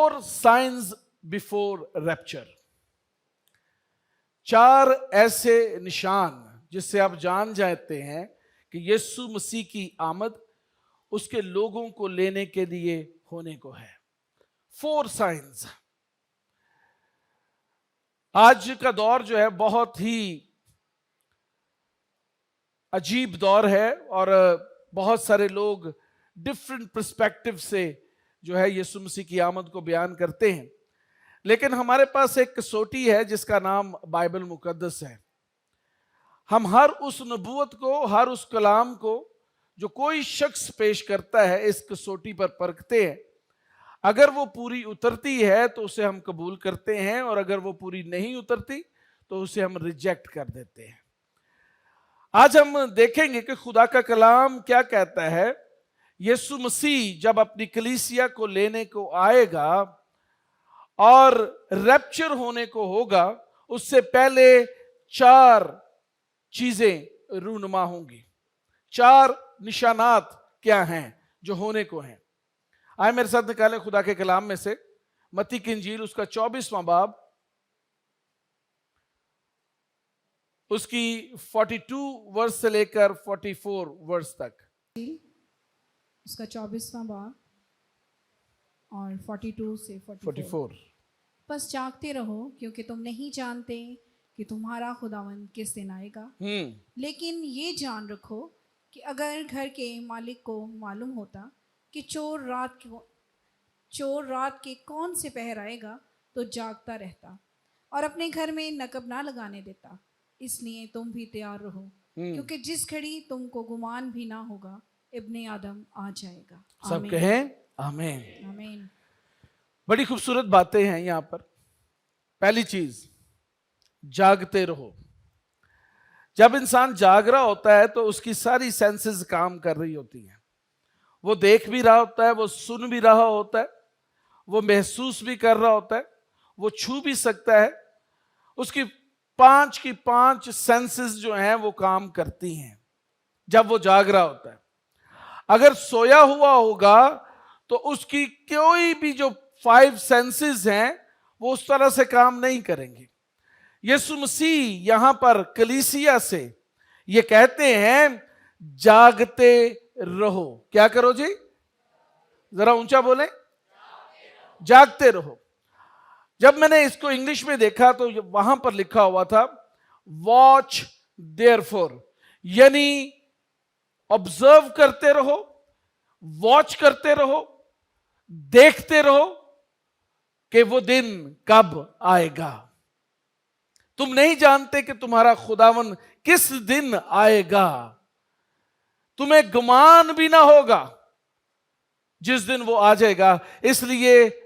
4 signs before rapture. 4 ऐसे निशान जिससे आप जान जाते हैं कि यीशु मसीह की आमद उसके लोगों को लेने के लिए होने को है. 4 signs. आज का दौर जो है बहुत ही अजीब दौर है और बहुत सारे लोग डिफरेंट पर्सपेक्टिव से जो है यीशु मसीह की आमद को बयान करते हैं. लेकिन हमारे पास एक कसौटी है जिसका नाम बाइबल मुकद्दस है. हम हर उस नबूवत को, हर उस कलाम को जो कोई शख्स पेश करता है इस कसौटी पर परखते हैं. अगर वो पूरी उतरती है तो उसे हम कबूल करते हैं और अगर वो पूरी नहीं उतरती तो उसे हम रिजेक्ट कर देते हैं. आज हम देखेंगे कि खुदा का कलाम क्या कहता है. यीशु मसीह जब अपनी कलीसिया को लेने को आएगा और रैप्चर होने को होगा, उससे पहले 4 चीजें रूनुमा होंगी. 4 निशानात क्या हैं जो होने को हैं. आए मेरे साथ निकालें खुदा के कलाम में से मत्ती की इंजील उसका 24वां बाब, उसकी 42 वर्ष से लेकर 44 वर्ष तक. उसका 24वां बाब और 42 से 44. बस जागते रहो क्योंकि तुम नहीं जानते कि तुम्हारा खुदावंद किस दिन आएगा. लेकिन ये जान रखो कि अगर घर के मालिक को मालूम होता कि चोर रात के कौन से पहर आएगा तो जागता रहता और अपने घर में नकब ना लगाने देता. इसलिए तुम भी तैयार रहो क्योंकि जिस घड़ी तुमको गुमान भी ना होगा इब्ने आदम आ जाएगा. सब कहें आमीन. आमीन. बड़ी खूबसूरत बातें हैं यहां पर. पहली चीज, जागते रहो. जब इंसान जाग रहा होता है तो उसकी सारी सेंसेस काम कर रही होती हैं. वो देख भी रहा होता है, वो सुन भी रहा होता है, वो महसूस भी कर रहा होता है, वो छू भी सकता है. उसकी 5 की 5 सेंसेस जो हैं वो काम करती हैं जब वो जाग रहा होता है. अगर सोया हुआ होगा तो उसकी कोई भी जो 5 सेंसेस हैं वो उस तरह से काम नहीं करेंगे. यीशु मसीह यहां पर कलीसिया से ये कहते हैं जागते रहो. क्या करो जी? जरा ऊंचा बोलें. जागते रहो. जब मैंने इसको इंग्लिश में देखा तो वहां पर लिखा हुआ था वॉच देयरफॉर, यानी ऑब्जर्व करते रहो, वॉच करते रहो, देखते रहो कि वो दिन कब आएगा. तुम नहीं जानते कि तुम्हारा खुदावन किस दिन आएगा. तुम्हें गुमान भी ना होगा जिस दिन वो आ जाएगा. इसलिए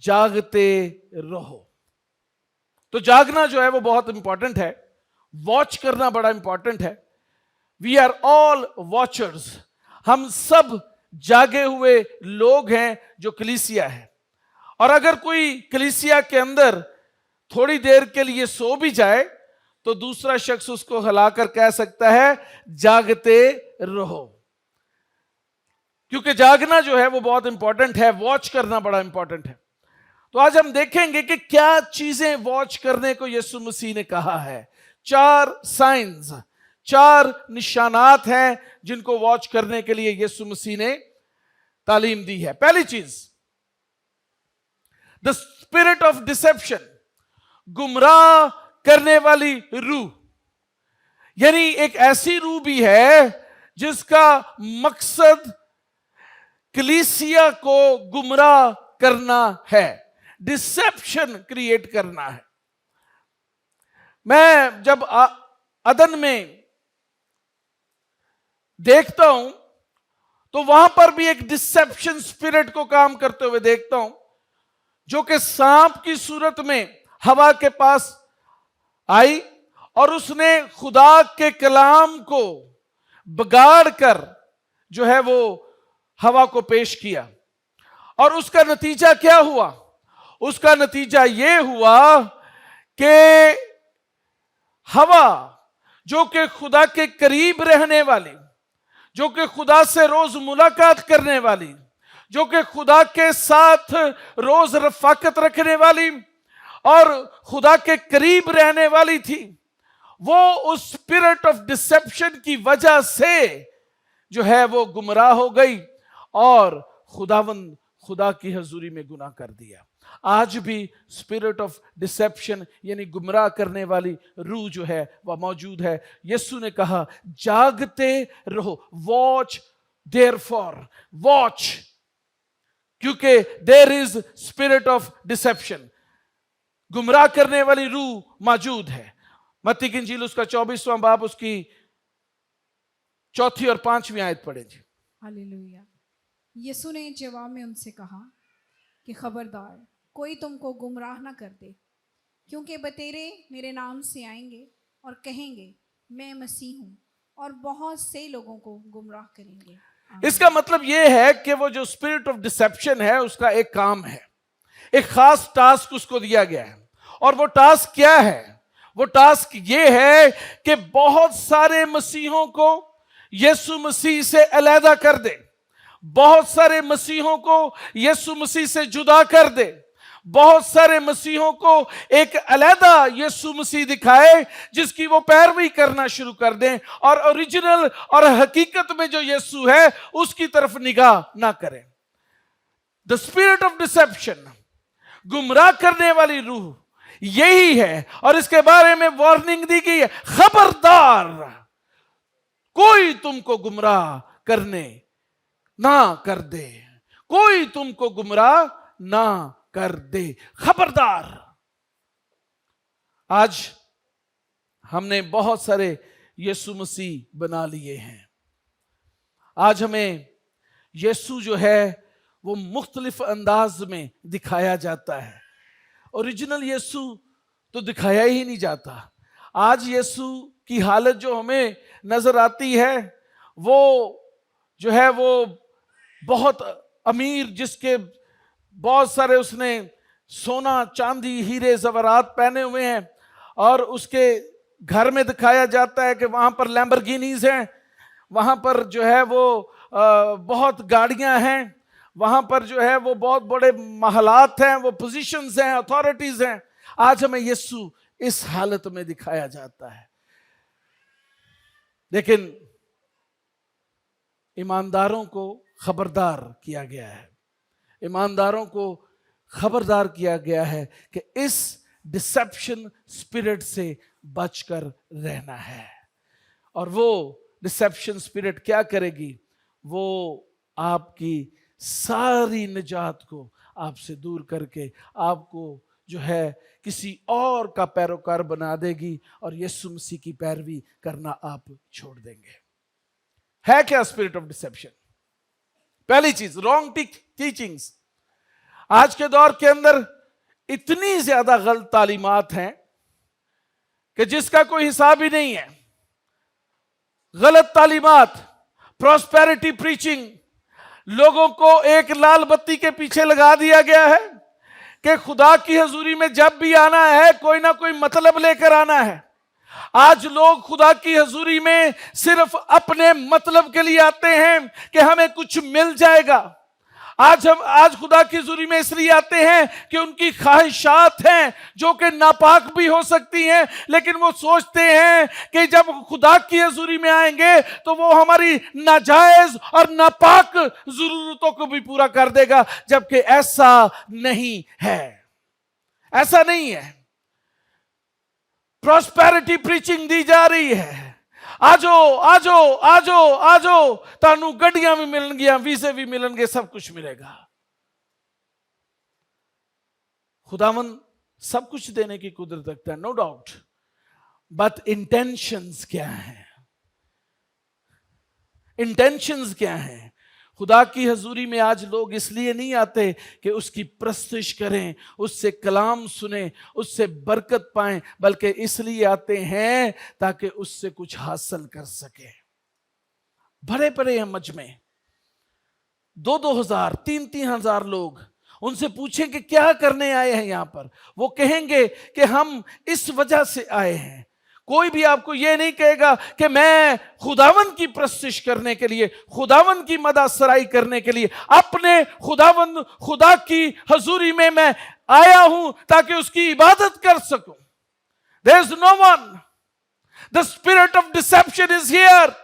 जागते रहो. तो जागना जो है वो बहुत इंपॉर्टेंट है. वॉच करना बड़ा इंपॉर्टेंट है. We are all watchers. हम सब जागे हुए लोग हैं जो कलीसिया है. और अगर कोई कलीसिया के अंदर थोड़ी देर के लिए सो भी जाए तो दूसरा शख्स उसको हिलाकर कह सकता है जागते रहो. क्योंकि जागना जो है वो बहुत इंपॉर्टेंट है. वॉच करना बड़ा इंपॉर्टेंट है. तो आज हम देखेंगे कि क्या चीजें वॉच करने को यीशु मसीह ने कहा है. 4 साइंस, 4 निशानात हैं जिनको वॉच करने के लिए यीशु मसीह ने तालीम दी है. पहली चीज, द स्पिरिट ऑफ डिसेप्शन, गुमराह करने वाली रूह. यानी एक ऐसी रूह भी है जिसका मकसद कलीसिया को गुमराह करना है, डिसेप्शन क्रिएट करना है. मैं जब अदन में देखता हूं तो वहां पर भी एक डिसेप्शन स्पिरिट को काम करते हुए देखता हूं, जो कि सांप की सूरत में हवा के पास आई और उसने खुदा के कलाम को बिगाड़ कर जो है वो हवा को पेश किया. और उसका नतीजा क्या हुआ? उसका नतीजा यह हुआ कि हवा जो कि खुदा के करीब रहने वाली, जो कि खुदा से रोज मुलाकात करने वाली, जो कि खुदा के साथ रोज रफाकत रखने वाली और खुदा के करीब रहने वाली थी, वो उस स्पिरिट ऑफ डिसेप्शन की वजह से जो है वो गुमराह हो गई और खुदा की हजूरी में गुनाह कर दिया। आज भी स्पिरिट ऑफ डिसेप्शन यानी गुमराह करने वाली रूह जो है वह मौजूद है। यीशु ने कहा जागते रहो, वॉच देयरफॉर, वॉच, क्योंकि there is spirit of deception, गुमराह करने वाली रूह मौजूद है। मत्ती की इंजील उसका 24वां बाब उसकी 4 और 5 आयत पढ़े जी। हालेलुया। यीशु ने जवाब में उनसे कहा कि खबरदार कोई तुमको गुमराह ना कर दे, क्योंकि बतेरे मेरे नाम से आएंगे और कहेंगे मैं मसीह हूं और बहुत से लोगों को गुमराह करेंगे। इसका मतलब यह है कि वो जो स्पिरिट ऑफ डिसेप्शन है उसका एक काम है, एक खास टास्क उसको दिया गया है। और वो टास्क क्या है? वो टास्क ये है कि बहुत सारे मसीहों को यीशु मसीह से अलहदा कर दे, बहुत सारे मसीहों को यीशु मसीह से जुदा कर दे, बहुत सारे मसीहों को एक अलहदा यीशु मसीह दिखाए जिसकी वो पैरवी करना शुरू कर दें और ओरिजिनल और हकीकत में जो यीशु है उसकी तरफ निगाह ना करें। द स्पिरिट ऑफ डिसेप्शन, गुमराह करने वाली रूह यही है और इसके बारे में वार्निंग दी गई है, खबरदार कोई तुमको गुमराह करने ना कर दे, कोई तुमको गुमराह ना कर दे, खबरदार। आज हमने बहुत सारे यीशु मसीह बना लिए हैं। आज हमें यीशु जो है वो मुख्तलिफ अंदाज में दिखाया जाता है, ओरिजिनल यीशु तो दिखाया ही नहीं जाता। आज यीशु की हालत जो हमें नजर आती है वो जो है वो बहुत अमीर, जिसके बहुत सारे उसने सोना चांदी हीरे जवरात पहने हुए हैं और उसके घर में दिखाया जाता है कि वहां पर लैम्बोर्गिनीज हैं, वहां पर जो है वो बहुत गाड़ियां हैं, वहां पर जो है वो बहुत बड़े महलात हैं, वो पोजीशंस हैं, अथॉरिटीज हैं। आज हमें यीशु इस हालत में दिखाया जाता है, लेकिन ईमानदारों को खबरदार किया गया है, ईमानदारों को खबरदार किया गया है कि इस डिसेप्शन स्पिरिट से बचकर रहना है। और वो डिसेप्शन स्पिरिट क्या करेगी? वो आपकी सारी निजात को आपसे दूर करके आपको जो है किसी और का पैरोकार बना देगी और यीशु मसीह की पैरवी करना आप छोड़ देंगे। है क्या स्पिरिट ऑफ डिसेप्शन? पहली चीज, रॉन्ग टीचिंग्स। आज के दौर के अंदर इतनी ज्यादा गलत तालीमात हैं कि जिसका कोई हिसाब ही नहीं है। गलत तालीमात, प्रॉस्पेरिटी प्रीचिंग, लोगों को एक लाल बत्ती के पीछे लगा दिया गया है कि खुदा की हजूरी में जब भी आना है कोई ना कोई मतलब लेकर आना है। आज लोग खुदा की हजूरी में सिर्फ अपने मतलब के लिए आते हैं कि हमें कुछ मिल जाएगा। आज खुदा की हजूरी में इसलिए आते हैं कि उनकी ख्वाहिशात हैं जो कि नापाक भी हो सकती हैं, लेकिन वो सोचते हैं कि जब खुदा की हजूरी में आएंगे तो वो हमारी नाजायज और नापाक जरूरतों को भी पूरा कर देगा, जबकि ऐसा नहीं है, ऐसा नहीं है। प्रॉस्पेरिटी प्रीचिंग दी जा रही है, आजो आजो आजो आजो, तानू गड्डियां भी मिलनगियां, वीजे भी मिलनगे, सब कुछ मिलेगा। खुदावन सब कुछ देने की कुदरत रखता है, नो डाउट, बट इंटेंशंस क्या है? इंटेंशंस क्या है? खुदा की हजूरी में आज लोग इसलिए नहीं आते कि उसकी प्रस्तुति करें, उससे कलाम सुने, उससे बरकत पाएं, बल्कि इसलिए आते हैं ताकि उससे कुछ हासिल कर सके। भरे पड़े हैं मजमे, 2,000 3,000 लोग, उनसे पूछें कि क्या करने आए हैं यहां पर, वो कहेंगे कि हम इस वजह से आए हैं। कोई भी आपको यह नहीं कहेगा कि मैं खुदावन की प्रस्तिश करने के लिए, खुदावन की मदद सराई करने के लिए, अपने खुदा की हजूरी में मैं आया हूं ताकि उसकी इबादत कर सकूं. There is no one. The spirit of deception is here.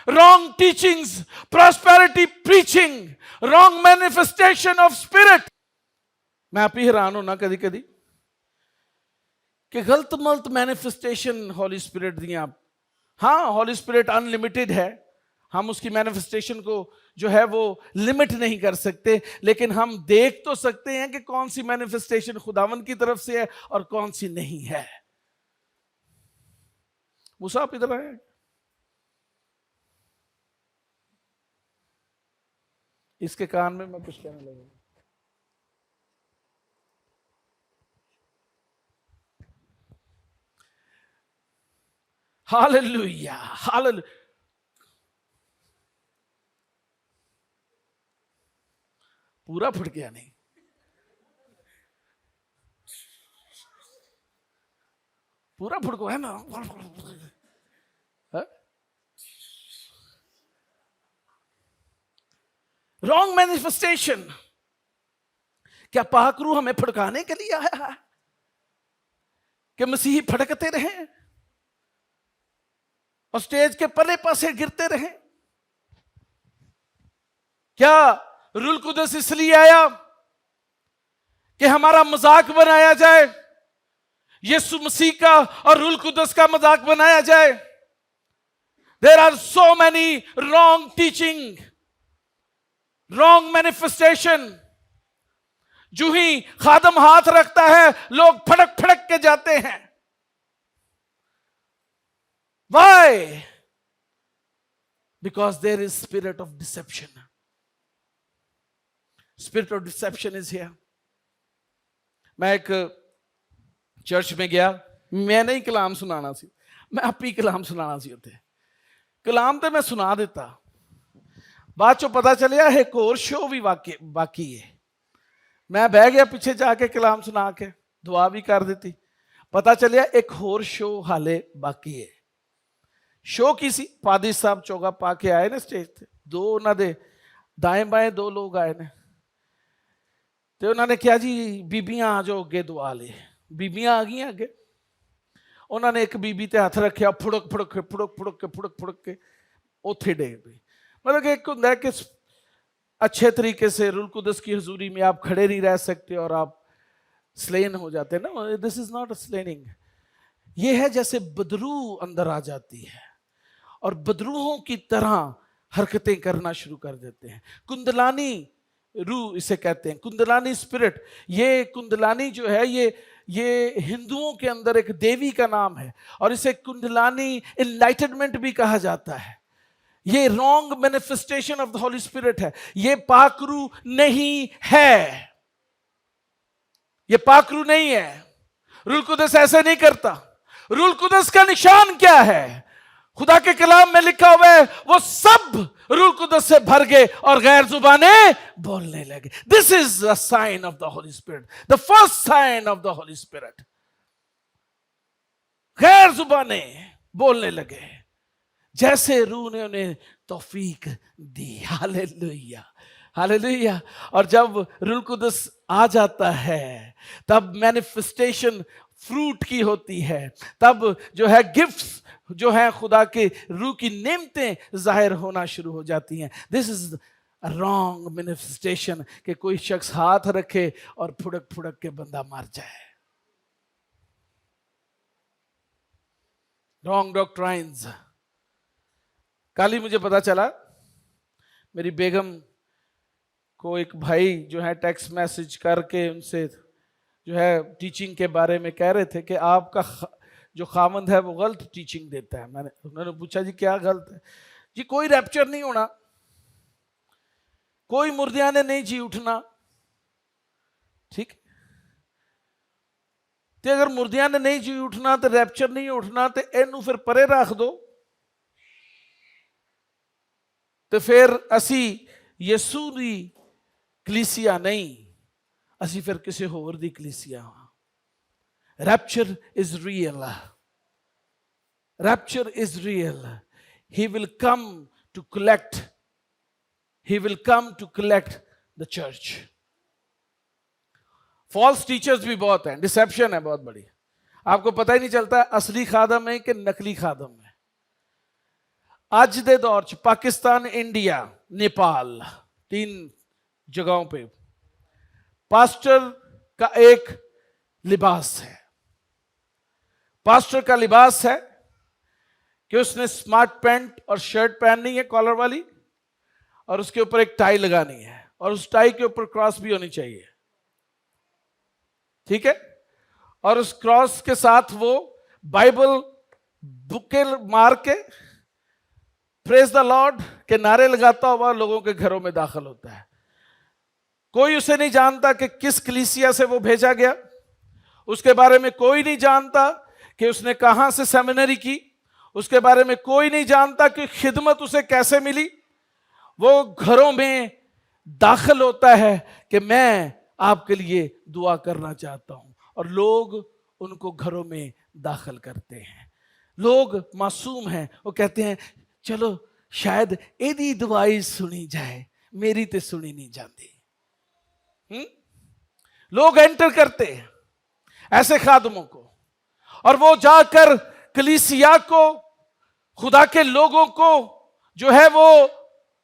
Wrong teachings, prosperity preaching, wrong manifestation of spirit. मैं आप ही हैरान हूं ना कभी कभी कि गलत मलत मैनिफेस्टेशन हॉली स्पिरिट दी आप. हाँ, हॉली स्पिरिट अनलिमिटेड है, हम उसकी मैनिफेस्टेशन को जो है वो लिमिट नहीं कर सकते, लेकिन हम देख तो सकते हैं कि कौन सी मैनिफेस्टेशन खुदावन की तरफ से है और कौन सी नहीं है. मूसा आप इधर आए. इसके कान में मैं कुछ कहने लगा. Hallelujah, hallelujah. पूरा फट गया नहीं, पूरा फट गया है ना. Wrong manifestation. क्या पाकरू हमें फड़काने के लिए आया है कि मसीही फड़कते रहे और स्टेज के पले पासे गिरते रहे? क्या रूल कुदस इसलिए आया कि हमारा मजाक बनाया जाए, यीशु मसीह का और रूल कुदस का मजाक बनाया जाए? There are so many wrong teaching, wrong manifestation. जो ही खादम हाथ रखता है लोग फड़क फड़क के जाते हैं. Why? Because there is spirit of deception. Spirit of deception is here. मैं एक चर्च में गया, मैं नहीं कलाम सुनाना सी, मैं आप ही कलाम सुनाना सी. होते कलाम तो मैं सुना देता, बाद चो पता चलिया एक और शो भी बाकी है. मैं बह गया पीछे जाके कलाम सुना के दुआ भी कर देती, पता चलिया एक होर शो हाले बाकी है. शो की सी पादी साहब चोगा पा के आए ने स्टेज ते, दो उन्होंने दाएं बाएं दो लोग आए ने, तो उन्होंने कहा जी बीबियां आ जाओ अगे दुआ ले. बीबियां आ गई अगे, उन्होंने एक बीबी ते हथ रखा, फुड़क फुड़क के फुड़क फुड़क के फुड़क फुड़क के उथे डेग पई. मतलब कि एक होंगे कि अच्छे तरीके से रूल कुदस की हजूरी में आप खड़े नहीं रह सकते और आप स्लेन हो जाते हैं ना. This is not a slamming. ये है जैसे बदरू अंदर आ जाती है और बदरूहों की तरह हरकतें करना शुरू कर देते हैं. कुंदलानी रूह इसे कहते हैं, कुंदलानी स्पिरिट. ये कुंदलानी जो है ये हिंदुओं के अंदर एक देवी का नाम है और इसे कुंडलानी इनलाइटनमेंट भी कहा जाता है. ये wrong manifestation of the Holy spirit है. ये पाकरू नहीं है, ये पाकरू नहीं है. रूल कुदस ऐसे नहीं करता. रूल कुदस का निशान क्या है? खुदा के कलाम में लिखा हुआ है वो सब रूल कुदस से भर गए और गैर जुबाने बोलने लगे. This is the sign of the Holy Spirit, the first sign of the Holy Spirit. गैर जुबाने बोलने लगे जैसे रूह ने उन्हें तौफीक दी. Hallelujah, hallelujah. और जब रूल कुदस आ जाता है तब मैनिफेस्टेशन फ्रूट की होती है, तब जो है गिफ्ट्स जो है खुदा के रूह की नेमतें जाहिर होना शुरू हो जाती हैं. दिस इज रॉन्ग मैनिफेस्टेशन कि कोई शख्स हाथ रखे और फुड़क फुड़क के बंदा मर जाए. Wrong doctrines. कल ही मुझे पता चला, मेरी बेगम को एक भाई जो है टेक्स्ट मैसेज करके उनसे जो है टीचिंग के बारे में कह रहे थे कि आपका जो खामंद है वो गलत टीचिंग देता है. उन्होंने पूछा जी क्या गलत है? जी कोई रैप्चर नहीं होना, कोई मुर्दियां ने नहीं जी उठना. ठीक, तो अगर मुर्दियां ने नहीं जी उठना तो रैप्चर नहीं उठना, तो इनू फिर परे रख दो. तो फिर असी यसू दी कलीसिया नहीं, असी फिर किसी होर दी कलीसिया. Rapture is real. Rapture is real. He will come to collect. He will come to collect the church. False teachers भी बहुत हैं, डिसेप्शन है बहुत बड़ी, आपको पता ही नहीं चलता है असली खादम है कि नकली खादम है। ਅੱਜ ਦੇ दौर च पाकिस्तान, इंडिया, नेपाल, 3 जगहों पे पास्टर का एक लिबास है। पास्टर का लिबास है कि उसने स्मार्ट पैंट और शर्ट पहननी है कॉलर वाली, और उसके ऊपर एक टाई लगानी है, और उस टाई के ऊपर क्रॉस भी होनी चाहिए, ठीक है। और उस क्रॉस के साथ वो बाइबल बुके मार के प्रेज द लॉर्ड के नारे लगाता हुआ लोगों के घरों में दाखिल होता है। कोई उसे नहीं जानता कि किस कलीसिया से वो भेजा गया, उसके बारे में कोई नहीं जानता कि उसने कहां से सेमिनरी की, उसके बारे में कोई नहीं जानता कि खिदमत उसे कैसे मिली। वो घरों में दाखिल होता है कि मैं आपके लिए दुआ करना चाहता हूं, और लोग उनको घरों में दाखिल करते हैं। लोग मासूम हैं, वो कहते हैं चलो शायद एदी दुआई सुनी जाए, मेरी तो सुनी नहीं जाती। लोग एंटर करते हैं ऐसे खादमों को, और वो जाकर कलीसिया को, खुदा के लोगों को जो है वो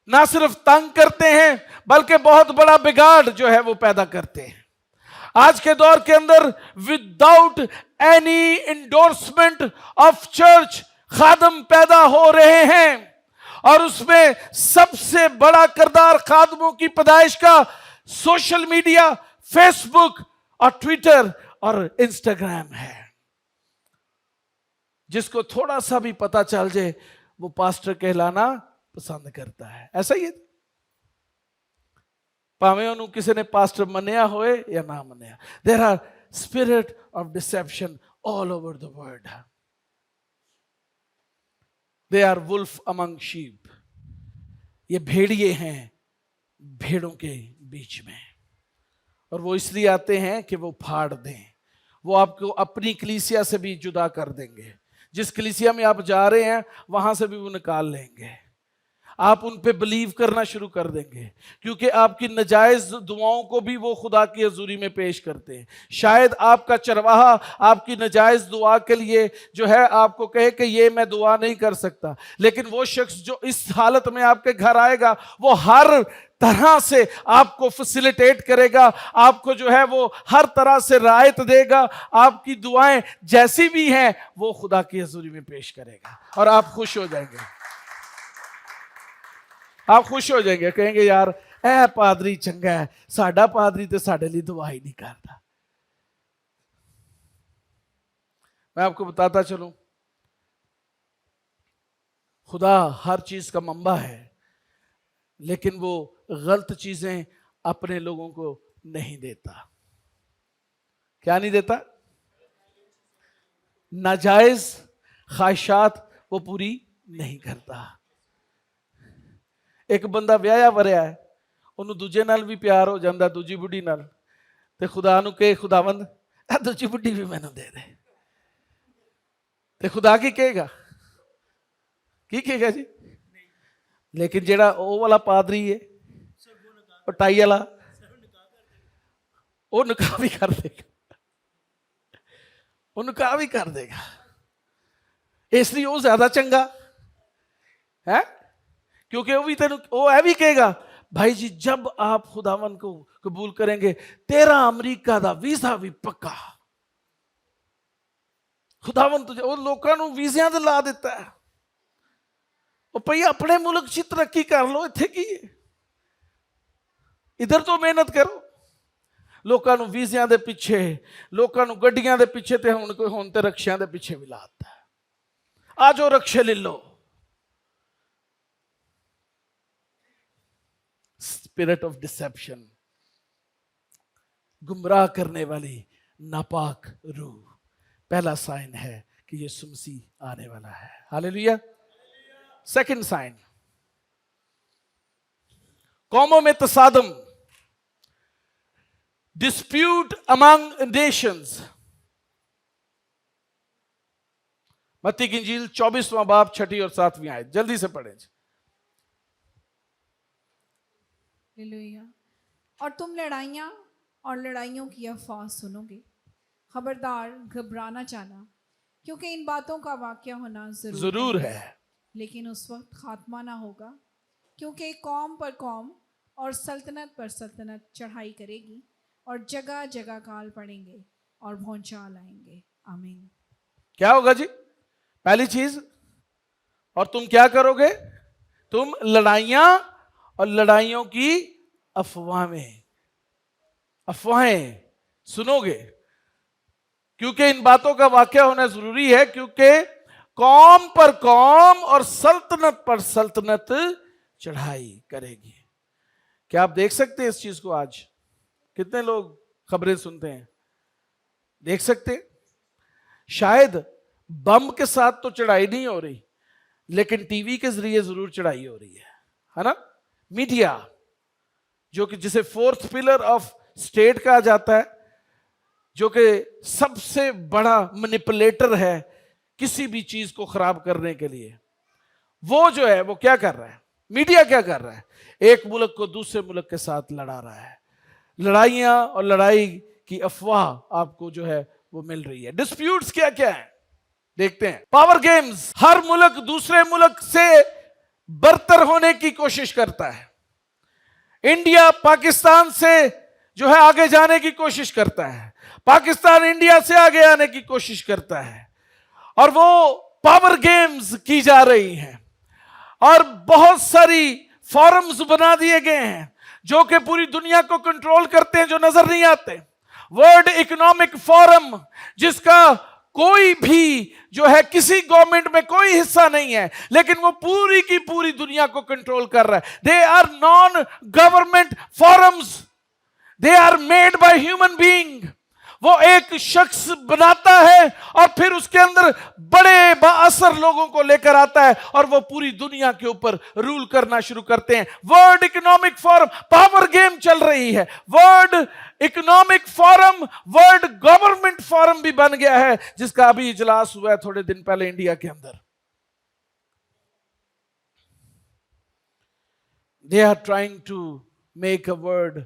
ना सिर्फ तंग करते हैं बल्कि बहुत बड़ा बिगाड़ जो है वो पैदा करते हैं। आज के दौर के अंदर without any endorsement of church खादम पैदा हो रहे हैं, और उसमें सबसे बड़ा किरदार खादमों की पैदाइश का सोशल मीडिया, फेसबुक और ट्विटर और इंस्टाग्राम है। जिसको थोड़ा सा भी पता चल जाए वो पास्टर कहलाना पसंद करता है। ऐसा ही है, भावें उन्होंने किसी ने पास्टर मनिया होए या ना मनिया। There are spirit of deception all over the world. They are wolf among sheep. ये भेड़िए हैं भेड़ों के बीच में, और वो इसलिए आते हैं कि वो फाड़ दें। वो आपको अपनी कलीसिया से भी जुदा कर देंगे। जिस कलीसिया में आप जा रहे हैं वहां से भी वो निकाल लेंगे। आप उन पे बिलीव करना शुरू कर देंगे, क्योंकि आपकी नजायज दुआओं को भी वो खुदा की हजूरी में पेश करते हैं। शायद आपका चरवाहा आपकी नजायज दुआ के लिए जो है आपको कहे कि ये मैं दुआ नहीं कर सकता, लेकिन वो शख्स जो इस हालत में आपके घर आएगा वो हर तरह से आपको फैसिलिटेट करेगा, आपको जो है वो हर तरह से रायत देगा, आपकी दुआएं जैसी भी हैं वो खुदा की हजूरी में पेश करेगा, और आप खुश हो जाएंगे। आप खुश हो जाएंगे, कहेंगे यार ए पादरी चंगा है, साडा पादरी तो साडे लिए दुआ ही नहीं करता। मैं आपको बताता चलूं, खुदा हर चीज का मंबा है, लेकिन वो गलत चीजें अपने लोगों को नहीं देता। क्या नहीं देता? नाजायज ख्वाहिशात वो पूरी नहीं करता। एक बंदा ਵਿਆਹਿਆ ਵਰਿਆ ਹੈ, ਉਹਨੂੰ ਦੂਜੇ ਨਾਲ ਵੀ ਪਿਆਰ ਹੋ ਜਾਂਦਾ, ਦੂਜੀ ਬੁੱਢੀ ਨਾਲ, ਤੇ ਖੁਦਾ ਨੂੰ ਕਹੇ ਖੁਦਾਵੰਦ ਇਹ ਦੂਜੀ ਬੁੱਢੀ ਵੀ ਮੈਨੂੰ ਦੇ ਦੇ, ਤੇ ਖੁਦਾ ਕੀ ਕਹੇਗਾ? ਕੀ ਕਹੇਗਾ ਜੀ? ਲੇਕਿਨ ਜਿਹੜਾ ਉਹ ਵਾਲਾ ਪਾਦਰੀ ਹੈ, ਉਹ ਟਾਈ ਵਾਲਾ, ਉਹ ਨਿਕਾਹ ਵੀ ਕਰ ਦੇਗਾ, ਉਹ ਨਿਕਾਹ ਵੀ ਕਰ ਦੇਗਾ। ਇਸ ਲਈ ਉਹ ਜ਼ਿਆਦਾ ਚੰਗਾ है, क्योंकि वो भी तेन वो है भी कहेगा भाई जी जब आप खुदावन को कबूल करेंगे तेरा अमरीका दा वीजा भी पक्का। खुदावन तुझे वो लोगों को वीज़ियां ते ला देता है। वो भई अपने मुल्क च तरक्की कर लो, इत्थे की है, इधर तो मेहनत करो। लोगों को वीज़ियां दे पिछे, लोगों को गड्डियां दे पिछे ते हुण ते रक्षियां दे पिछे भी लाता है। आ जाओ रक्षे ले लो। स्पिरिट ऑफ डिसेप्शन, गुमराह करने वाली नापाक रूह, पहला साइन है कि यीशु मसीह आने वाला है। हालेलुया। सेकंड साइन, कौमों में तसादम, डिस्प्यूट अमंग नेशंस। मत्ती की इंजील 24वां बाब 6 और 7वीं आयत, जल्दी से पढ़ें। हालेलुया। और तुम लड़ाइयाँ और लड़ाइयों की अफवाह सुनोगे, खबरदार घबराना जाना, क्योंकि इन बातों का वाक़या होना जरूर है, लेकिन उस वक्त खात्मा ना होगा, क्योंकि कौम पर कौम और सल्तनत पर सल्तनत चढ़ाई करेगी और जगह जगह काल पड़ेंगे और भौचाल आएंगे। आमीन। क्या होगा जी? पहली चीज, और तुम क्या करोगे? तुम लड़ाइयां और लड़ाइयों की अफवाहें सुनोगे, क्योंकि इन बातों का वाकया होना जरूरी है, क्योंकि कौम पर कौम और सल्तनत पर सल्तनत चढ़ाई करेगी। क्या आप देख सकते हैं इस चीज को? आज कितने लोग खबरें सुनते हैं? देख सकते हैं। शायद बम के साथ तो चढ़ाई नहीं हो रही, लेकिन टीवी के जरिए जरूर चढ़ाई हो रही है ना? मीडिया, जो कि जिसे फोर्थ पिलर ऑफ स्टेट कहा जाता है, जो कि सबसे बड़ा मैनिपुलेटर है किसी भी चीज को खराब करने के लिए, वो जो है वो क्या कर रहा है? मीडिया क्या कर रहा है? एक मुल्क को दूसरे मुल्क के साथ लड़ा रहा है। लड़ाइयां और लड़ाई की अफवाह आपको जो है वो मिल रही है। डिस्प्यूट्स क्या क्या है देखते हैं। पावर गेम्स, हर मुल्क दूसरे मुल्क से बरतर होने की कोशिश करता है। इंडिया पाकिस्तान से जो है आगे जाने की कोशिश करता है, पाकिस्तान इंडिया से आगे आने की कोशिश करता है, और वो पावर गेम्स की जा रही हैं। और बहुत सारी फोरम्स बना दिए गए हैं जो कि पूरी दुनिया को कंट्रोल करते हैं, जो नजर नहीं आते। वर्ल्ड इकोनॉमिक फोरम, जिसका कोई भी जो है किसी गवर्नमेंट में कोई हिस्सा नहीं है, लेकिन वो पूरी की पूरी दुनिया को कंट्रोल कर रहा है। They are non government forums, they are made by human being. वो एक शख्स बनाता है और फिर उसके अंदर बड़े बाअसर लोगों को लेकर आता है और वो पूरी दुनिया के ऊपर रूल करना शुरू करते हैं। World economic forum, power game चल रही है। World economic forum world government forum भी बन गया है, जिसका अभी इजलास हुआ है थोड़े दिन पहले इंडिया के अंदर। They are trying to make a world,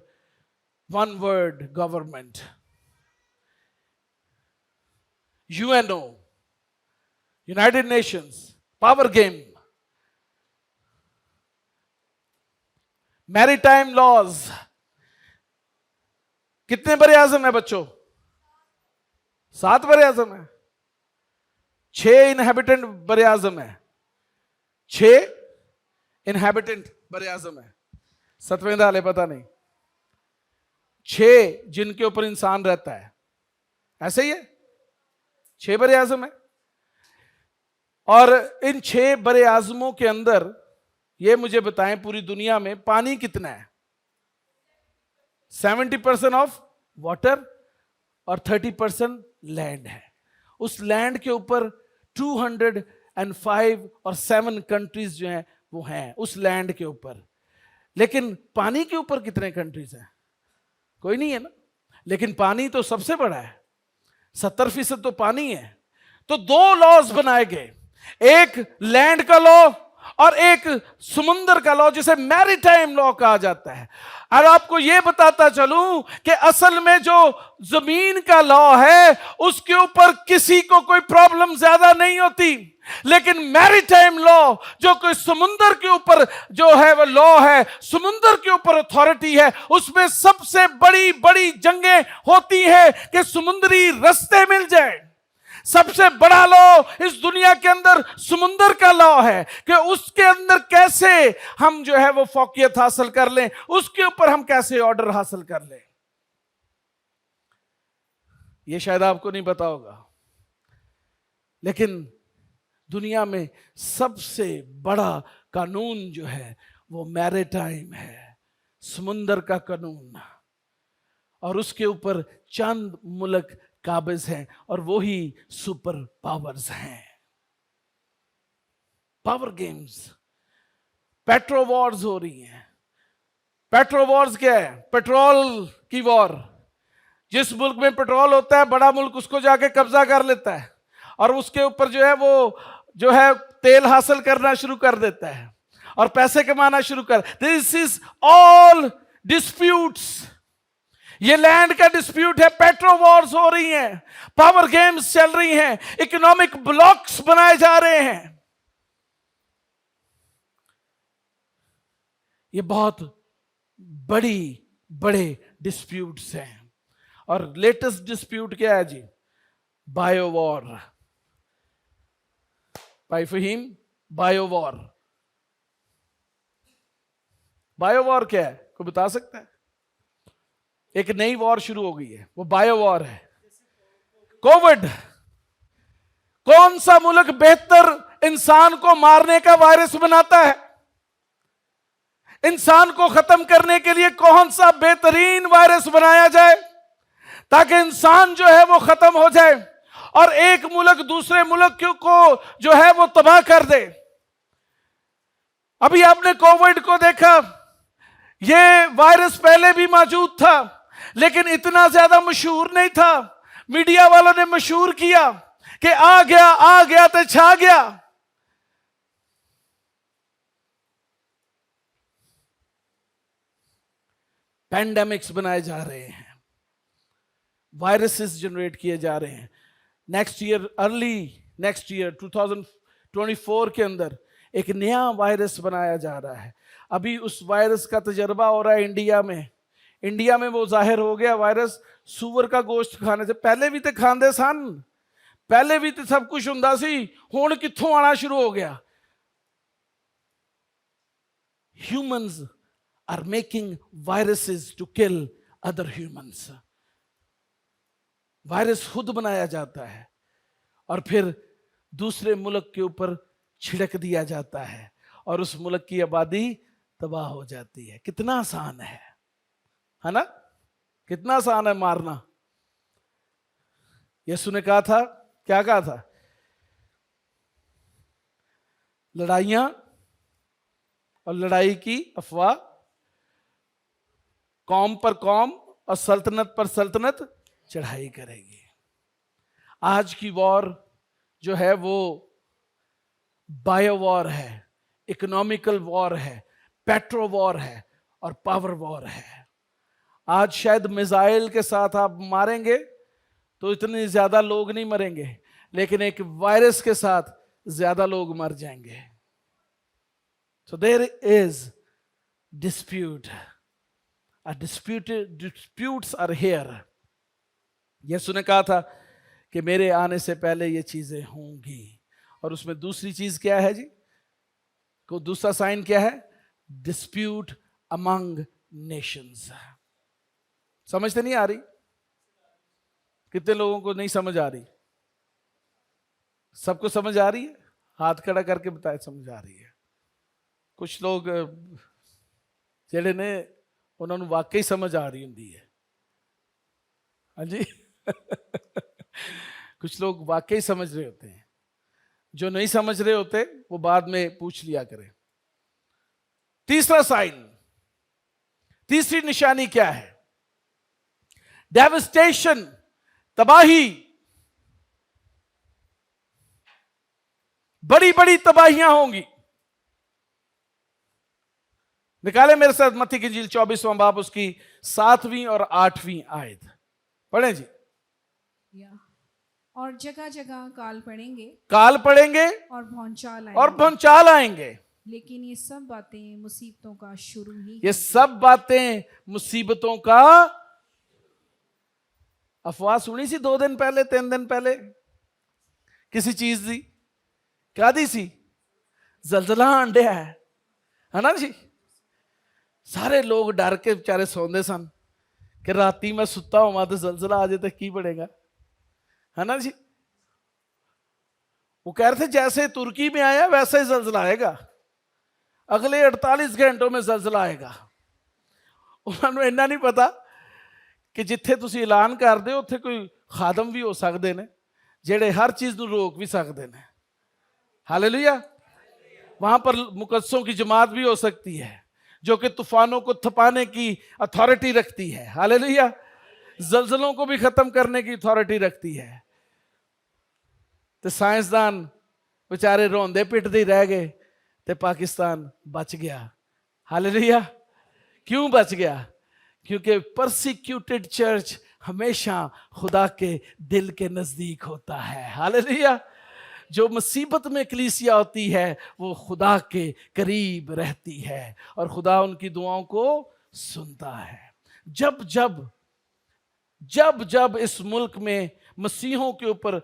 one world government. UNO, United Nations, power game, maritime laws। कितने बड़े आजम है बच्चों? 7 बड़े आजम है। 6 इनहैबिटेंट बड़े आजम है। 6 इनहैबिटेंट बड़े आजम है। 7वें डाले पता नहीं। 6 जिनके ऊपर इंसान रहता है, ऐसे ही है। 6 बड़े आजम है। और इन 6 बड़े आजमों के अंदर ये मुझे बताएं, पूरी दुनिया में पानी कितना है? 70% ऑफ वाटर और 30% लैंड है। उस लैंड के ऊपर 205 और 7 कंट्रीज जो हैं वो हैं उस लैंड के ऊपर। लेकिन पानी के ऊपर कितने कंट्रीज हैं? कोई नहीं है ना। लेकिन पानी तो सबसे बड़ा है, 70% तो पानी है। तो 2 लॉज बनाए गए, एक लैंड का लॉ और एक समुद्र का लॉ, जिसे मैरीटाइम लॉ कहा जाता है। और आपको यह बताता चलूं कि असल में जो जमीन का लॉ है उसके ऊपर किसी को कोई प्रॉब्लम ज्यादा नहीं होती, लेकिन मैरीटाइम लॉ जो कोई समुद्र के ऊपर जो है वो लॉ है, समुद्र के ऊपर अथॉरिटी है, उसमें सबसे बड़ी बड़ी जंगें होती है कि समुद्री रास्ते मिल जाए। सबसे बड़ा लॉ इस दुनिया के अंदर समुद्र का लॉ है कि उसके अंदर कैसे हम जो है वो फौकियत हासिल कर लें, उसके ऊपर हम कैसे ऑर्डर हासिल कर लें। ये शायद आपको नहीं पता होगा, लेकिन दुनिया में सबसे बड़ा कानून जो है वो मैरीटाइम है, समुद्र का कानून। और उसके ऊपर चंद मुल्क काबिज हैं और वो ही सुपर पावर्स हैं। पावर गेम्स, पेट्रो वॉर्स हो रही हैं। पेट्रो वॉर्स क्या है? पेट्रोल की वॉर। जिस मुल्क में पेट्रोल होता है बड़ा मुल्क उसको जाके कब्जा कर लेता है और उसके ऊपर जो है तेल हासिल करना शुरू कर देता है और पैसे कमाना शुरू कर। This is all disputes. ये लैंड का डिस्प्यूट है, पेट्रो वॉर्स हो रही हैं, पावर गेम्स चल रही हैं, इकोनॉमिक ब्लॉक्स बनाए जा रहे हैं। ये बहुत बड़े डिस्प्यूट्स हैं। और लेटेस्ट डिस्प्यूट क्या है जी? Bio war. भाई Faheem, bio war. Bio war क्या है, कोई बता सकता है? एक नई वॉर शुरू हो गई है, वो बायो वॉर है। कोविड। कौन सा मुल्क बेहतर इंसान को मारने का वायरस बनाता है? इंसान को खत्म करने के लिए कौन सा बेहतरीन वायरस बनाया जाए ताकि इंसान जो है वो खत्म हो जाए और एक मुल्क दूसरे मुल्क को जो है वो तबाह कर दे। अभी आपने कोविड को देखा, ये वायरस पहले भी मौजूद था लेकिन इतना ज्यादा मशहूर नहीं था। मीडिया वालों ने मशहूर किया कि आ गया तो छा गया। पैंडेमिक्स बनाए जा रहे हैं, वायरसेस जनरेट किए जा रहे हैं। अर्ली नेक्स्ट ईयर 2024 के अंदर एक नया वायरस बनाया जा रहा है। अभी उस वायरस का तजर्बा हो रहा है इंडिया में वो जाहिर हो गया वायरस सूअर का गोश्त खाने से। पहले भी तो खांदे सन, पहले भी तो सब कुछ हुंदा सी, हुण कित्थों आना शुरू हो गया? Humans are making viruses to kill other humans. Virus खुद बनाया जाता है और फिर दूसरे मुल्क के ऊपर छिड़क दिया जाता है और उस मुल्क की आबादी तबाह हो जाती है। कितना आसान है ना? कितना आसान है मारना। यीशु ने कहा था, क्या कहा था? लड़ाइयां और लड़ाई की अफवाह कौम पर कौम और सल्तनत पर सल्तनत चढ़ाई करेगी। आज की वॉर जो है वो बायो वॉर है, इकोनॉमिकल वॉर है, पेट्रो वॉर है और पावर वॉर है। आज शायद मिसाइल के साथ आप मारेंगे तो इतने ज्यादा लोग नहीं मरेंगे, लेकिन एक वायरस के साथ ज्यादा लोग मर जाएंगे। So there is dispute, disputes are here. यीशु ने कहा था कि मेरे आने से पहले ये चीजें होंगी। और उसमें दूसरी चीज क्या है जी? को दूसरा साइन क्या है? Dispute among Nations. समझ तो नहीं आ रही? कितने लोगों को नहीं समझ आ रही? सबको समझ आ रही है? हाथ खड़ा करके बताए समझ आ रही है। कुछ लोग जेड़े ने उन्होंने वाकई समझ आ रही होंगी है। हाँ जी कुछ लोग वाकई समझ रहे होते हैं, जो नहीं समझ रहे होते वो बाद में पूछ लिया करें। तीसरा साइन, तीसरी निशानी क्या है? डेवस्टेशन, तबाही। बड़ी बड़ी तबाहियां होंगी। निकाले मेरे साथ मत्ती की इंजील 24वां बाब, उसकी 7वीं और 8वीं आयत पढ़ें जी। और जगह जगह काल पड़ेंगे और भौचाल आएंगे। लेकिन ये सब बातें मुसीबतों का शुरू ही। ये सब बातें मुसीबतों का। अफवाह सुनी सी 2 दिन पहले 3 दिन पहले किसी चीज दी, क्या दी सी? जलजला आंडिया है ना जी। सारे लोग डर के बेचारे सौंदे सन कि राती मैं सुता हुआ तो जलजला आ जाए तो की बढ़ेगा, है ना जी। वो कह रहे थे जैसे तुर्की में आया वैसे ही जलजला आएगा, अगले 48 घंटों में जलजला आएगा। उन्होंने इन्ना नहीं पता कि जिथे तुसी ऐलान करते हो उत्थे कोई खादम भी हो सकते हैं जेड़े हर चीज को रोक भी सकते हैं। हालेलुया। वहां पर मुकद्दसों की जमात भी हो सकती है जो कि तूफानों को थपाने की अथॉरिटी रखती है। हालेलुया। जलजलों को भी खत्म करने की अथॉरिटी रखती है। ਤੇ ਸਾਇੰਸਦਾਨ ਵਿਚਾਰੇ ਰੋਂਦੇ ਪਿੱਟਦੇ ਹੀ ਰਹਿ ਗਏ ਤੇ ਪਾਕਿस्तान बच गया। हालेलुया। क्यों बच गया? क्योंकि परसिक्यूटेड चर्च हमेशा खुदा के दिल के नजदीक होता है। हालेलुया। जो मुसीबत में कलीसिया होती है वो खुदा के करीब रहती है और खुदा उनकी दुआओं को सुनता है। जब जब जब जब इस मुल्क में मसीहों के ऊपर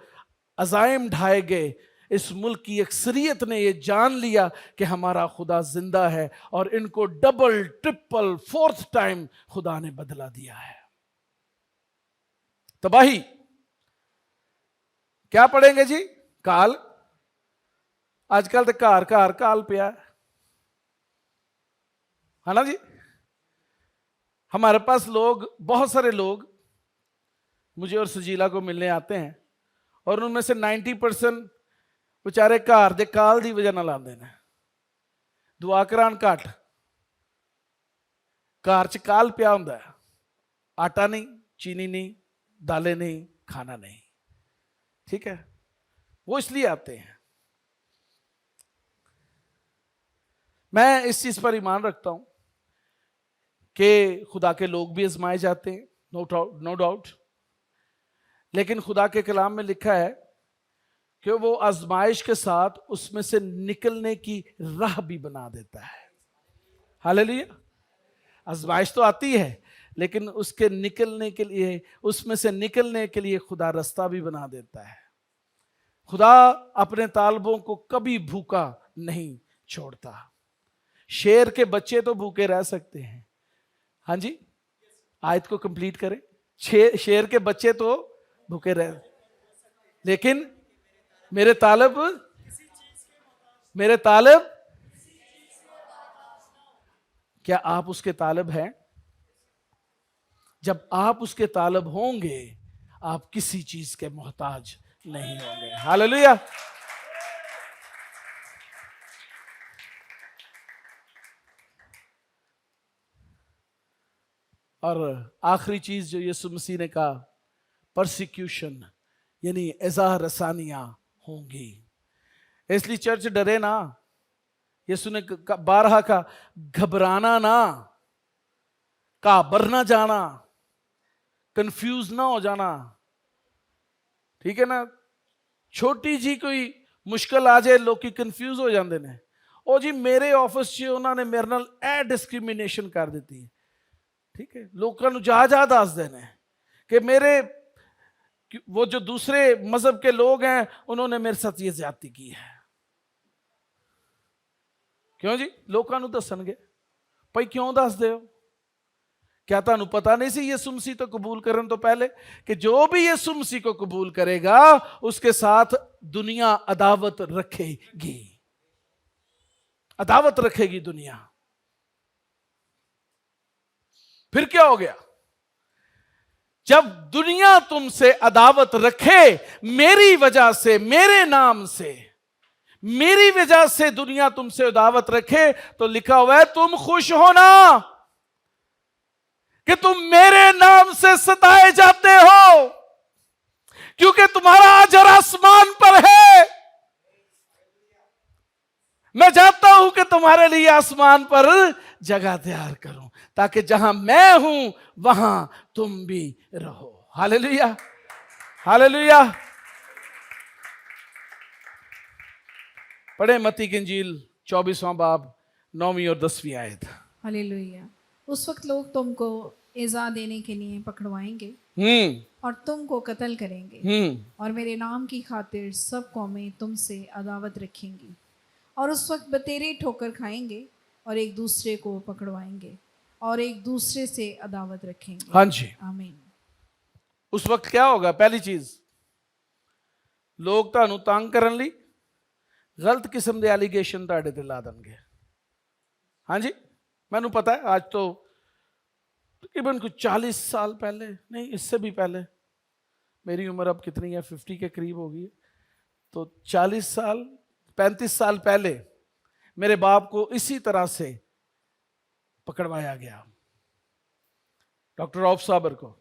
अजाइम ढाए गए, इस मुल्क की अक्सरियत ने यह जान लिया कि हमारा खुदा जिंदा है और इनको डबल ट्रिपल फोर्थ टाइम खुदा ने बदला दिया है। तबाही क्या पढ़ेंगे जी? काल। आजकल तो घर घर काल पिया है ना जी। हमारे पास लोग, बहुत सारे लोग मुझे और सजीला को मिलने आते हैं और उनमें से 90% बेचारे घर दे काल दी वजह नाल आंदे ने। दुआ करान घट, घर च काल पिया हुंदा है, आटा नहीं, चीनी नहीं, दालें नहीं, खाना नहीं। ठीक है, वो इसलिए आते हैं। मैं इस चीज पर ईमान रखता हूं कि खुदा के लोग भी आजमाए जाते हैं, नो डाउट, लेकिन खुदा के कलाम में लिखा है कि वो आजमाइश के साथ उसमें से निकलने की राह भी बना देता है। हालेलुया। आजमाइश तो आती है लेकिन उसके निकलने के लिए, उसमें से निकलने के लिए खुदा रास्ता भी बना देता है। खुदा अपने तालबों को कभी भूखा नहीं छोड़ता। शेर के बच्चे तो भूखे रह सकते हैं। हाँ जी, आयत को कंप्लीट करें। शेर के बच्चे तो भूखे रह, लेकिन मेरे तालब क्या आप उसके तालब हैं? जब आप उसके तालब होंगे आप किसी चीज के मोहताज नहीं होंगे। हालेलुया। और आखिरी चीज जो यीशु मसीह ने कहा, परसिक्यूशन यानी एज़ा रसानियां होंगी। इसलिए चर्च डरे ना। यीशु ने बारहा का घबराना ना, काबर ना जाना, कंफ्यूज ना हो जाना। ठीक है ना। छोटी जी कोई मुश्किल आ जाए लोग कंफ्यूज हो जाते हैं। ओ जी मेरे ऑफिस च उन्होंने मेरे नाल ए डिस्क्रिमिनेशन कर दी है। ठीक है, लोगों को जा जा दस देने कि मेरे वो जो दूसरे मजहब के लोग हैं उन्होंने मेरे साथ ये ज्यादती की है। क्यों जी? लोगों को दसणगे भाई क्यों दस दे हो? क्या तुहानू पता नहीं सी यीशु मसीह तो कबूल करने तो पहले कि जो भी यीशु मसीह को कबूल करेगा उसके साथ दुनिया अदावत रखेगी। अदावत रखेगी दुनिया। फिर क्या हो गया? जब दुनिया तुमसे अदावत रखे मेरी वजह से, मेरे नाम से, मेरी वजह से दुनिया तुमसे अदावत रखे, तो लिखा हुआ है तुम खुश होना कि तुम मेरे नाम से सताए जाते हो, क्योंकि तुम्हारा अजर आसमान पर है। मैं चाहता हूं कि तुम्हारे लिए आसमान पर जगह तैयार करूं ताकि जहां मैं हूं वहां तुम भी रहो। Hallelujah, hallelujah. पढ़े मत्ती की इंजील 24वां बाब 9वीं और 10वीं आयत। हालेलुया। उस वक्त लोग तुमको इज़ा देने के लिए पकड़वाएंगे और तुमको कत्ल करेंगे और मेरे नाम की खातिर सब कौमें तुमसे अदावत रखेंगी और उस वक्त बतेरे ठोकर खाएंगे और एक दूसरे को पकड़वाएंगे और एक दूसरे से अदावत रखेंगे। हाँ जी, आमीन। उस वक्त क्या होगा? पहली चीज, लोग तुहानू तंग करन लई गलत किस्म के एलीगेशन तुहाडे ते ला देंगे। हाँ जी, मैनू पता है आज तो तकरीबन कुछ 40 साल पहले, नहीं इससे भी पहले, मेरी उम्र अब कितनी है, 50 के करीब होगी, तो 40 साल 35 साल पहले मेरे बाप को इसी तरह से पकड़वाया गया, डॉक्टर रऊफ साबर को,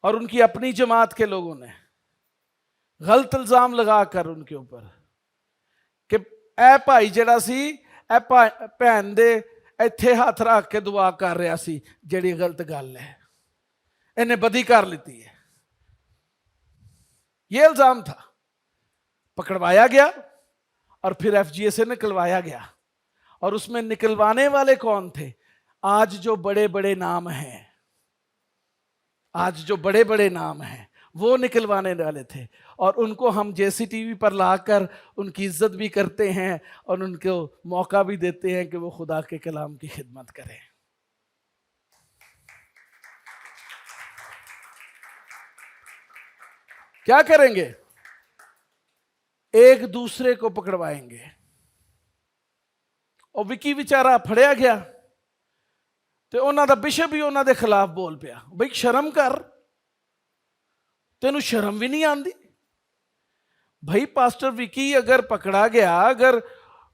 और उनकी अपनी जमात के लोगों ने गलत इल्जाम लगाकर उनके ऊपर कि ए भाई जड़ा सी ए भैन दे इत्थे हाथ रख के दुआ कर रहा सी, जिहड़ी गलत गल है, इन्हें बदी कर ली है। यह इल्जाम था, पकड़वाया गया और फिर FGA से निकलवाया गया। और उसमें निकलवाने वाले कौन थे? आज जो बड़े बड़े नाम हैं, आज जो बड़े बड़े नाम हैं वो निकलवाने वाले थे। और उनको हम JCTV पर लाकर उनकी इज्जत भी करते हैं और उनको मौका भी देते हैं कि वो खुदा के कलाम की खिदमत करें। क्या करेंगे? एक दूसरे को पकड़वाएंगे। और विकी बेचारा फड़िया गया तो उन्हों का बिशप भी उन्होंने खिलाफ बोल पिया, भाई शर्म कर, तेनू शर्म भी नहीं आती। भाई पास्टर विकी अगर पकड़ा गया, अगर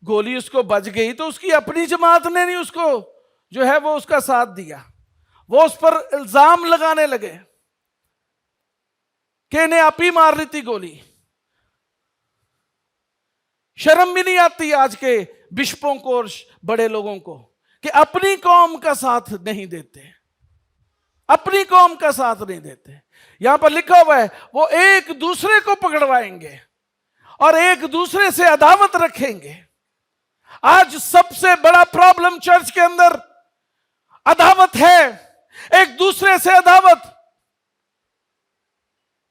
गोली उसको बज गई तो उसकी अपनी जमात ने नहीं उसको जो है वो उसका साथ दिया। वो उस पर इल्जाम लगाने लगे कि इन्हें आप ही मार ली थी गोली। शर्म भी नहीं आती आज के बिशपों को और बड़े लोगों को कि अपनी कौम का साथ नहीं देते, अपनी कौम का साथ नहीं देते। यहां पर लिखा हुआ है वो एक दूसरे को पकड़वाएंगे और एक दूसरे से अदावत रखेंगे। आज सबसे बड़ा प्रॉब्लम चर्च के अंदर अदावत है, एक दूसरे से अदावत।